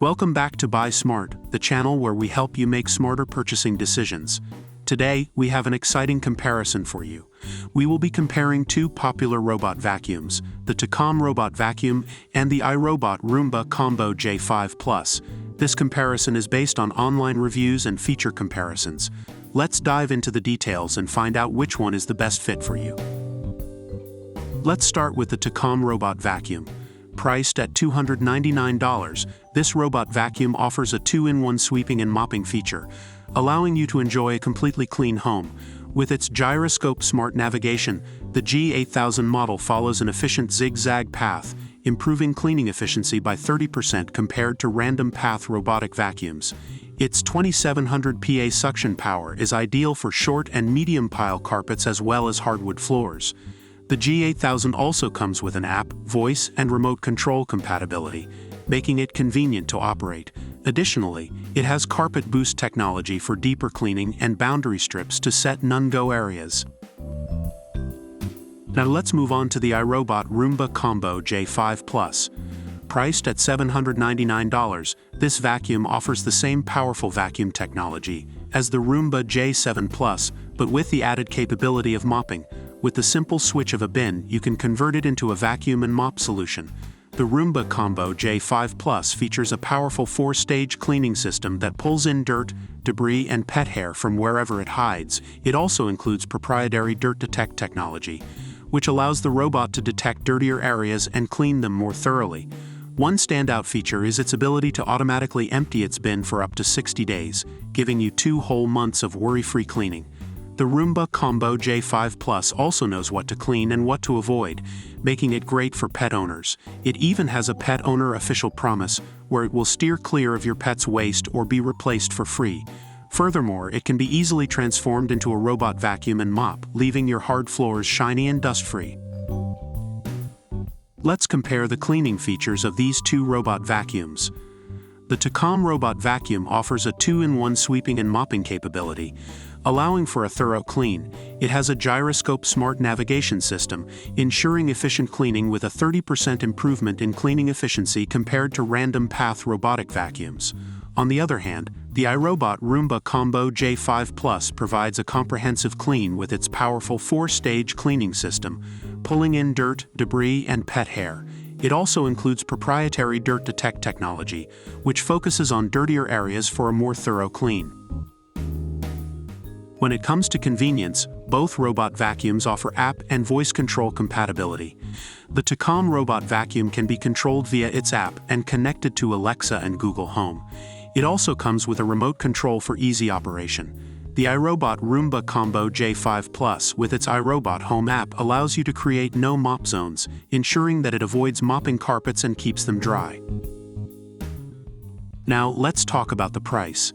Welcome back to Buy Smart, the channel where we help you make smarter purchasing decisions. Today, we have an exciting comparison for you. We will be comparing two popular robot vacuums, the Tikom Robot Vacuum and the iRobot Roomba Combo J5 This comparison is based on online reviews and feature comparisons. Let's dive into the details and find out which one is the best fit for you. Let's start with the Tikom Robot Vacuum. Priced at $299, this robot vacuum offers a 2-in-1 sweeping and mopping feature, allowing you to enjoy a completely clean home. With its Gyroscope Smart Navigation, the G8000 model follows an efficient zig-zag path, improving cleaning efficiency by 30% compared to random path robotic vacuums. Its 2700 PA suction power is ideal for short and medium pile carpets as well as hardwood floors. The G8000 also comes with an app, voice, and remote control compatibility, making it convenient to operate. Additionally, it has carpet boost technology for deeper cleaning and boundary strips to set no-go areas. Now let's move on to the iRobot Roomba Combo J5 Priced at $799, this vacuum offers the same powerful vacuum technology as the Roomba J7 but with the added capability of mopping. With the simple switch of a bin, you can convert it into a vacuum and mop solution. The Roomba Combo J5 features a powerful 4-stage cleaning system that pulls in dirt, debris, and pet hair from wherever it hides. It also includes proprietary dirt detect technology, which allows the robot to detect dirtier areas and clean them more thoroughly. One standout feature is its ability to automatically empty its bin for up to 60 days, giving you 2 whole months of worry-free cleaning. The Roomba Combo J5 also knows what to clean and what to avoid, making it great for pet owners. It even has a pet owner official promise, where it will steer clear of your pet's waste or be replaced for free. Furthermore, it can be easily transformed into a robot vacuum and mop, leaving your hard floors shiny and dust-free. Let's compare the cleaning features of these two robot vacuums. The Tikom Robot Vacuum offers a 2-in-1 sweeping and mopping capability, allowing for a thorough clean. It has a Gyroscope Smart Navigation system, ensuring efficient cleaning with a 30% improvement in cleaning efficiency compared to random path robotic vacuums. On the other hand, the iRobot Roomba Combo J5 provides a comprehensive clean with its powerful 4-stage cleaning system, pulling in dirt, debris, and pet hair. It also includes proprietary dirt detect technology, which focuses on dirtier areas for a more thorough clean. When it comes to convenience, both robot vacuums offer app and voice control compatibility. The Tikom Robot Vacuum can be controlled via its app and connected to Alexa and Google Home. It also comes with a remote control for easy operation. The iRobot Roomba Combo J5 with its iRobot Home app allows you to create no mop zones, ensuring that it avoids mopping carpets and keeps them dry. Now let's talk about the price.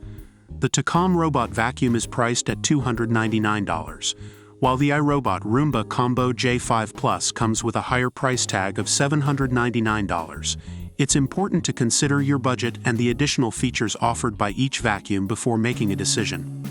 The Tikom Robot Vacuum is priced at $299, while the iRobot Roomba Combo J5 comes with a higher price tag of $799. It's important to consider your budget and the additional features offered by each vacuum before making a decision.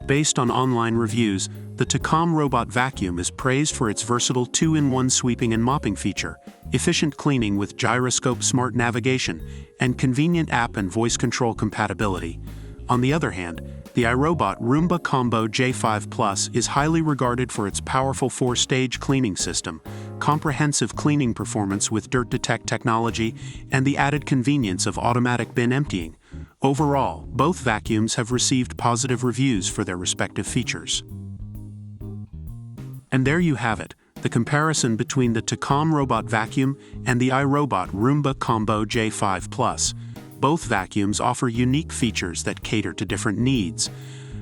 Based on online reviews, the Tikom Robot Vacuum is praised for its versatile 2-in-1 sweeping and mopping feature, efficient cleaning with Gyroscope Smart Navigation, and convenient app and voice control compatibility. On the other hand, the iRobot Roomba Combo J5 is highly regarded for its powerful 4-stage cleaning system, comprehensive cleaning performance with dirt detect technology, and the added convenience of automatic bin emptying. Overall, both vacuums have received positive reviews for their respective features. And there you have it, the comparison between the Tikom Robot Vacuum and the iRobot Roomba Combo J5 Both vacuums offer unique features that cater to different needs.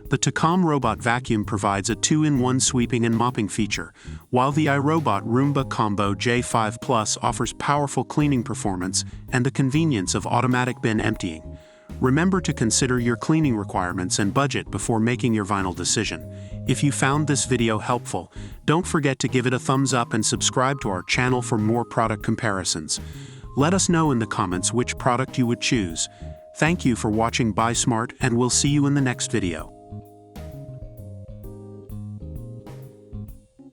The Tikom Robot Vacuum provides a 2-in-1 sweeping and mopping feature, while the iRobot Roomba Combo J5 offers powerful cleaning performance and the convenience of automatic bin emptying. Remember to consider your cleaning requirements and budget before making your final decision. If you found this video helpful, don't forget to give it a thumbs up and subscribe to our channel for more product comparisons. Let us know in the comments which product you would choose. Thank you for watching Buy Smart, and we'll see you in the next video.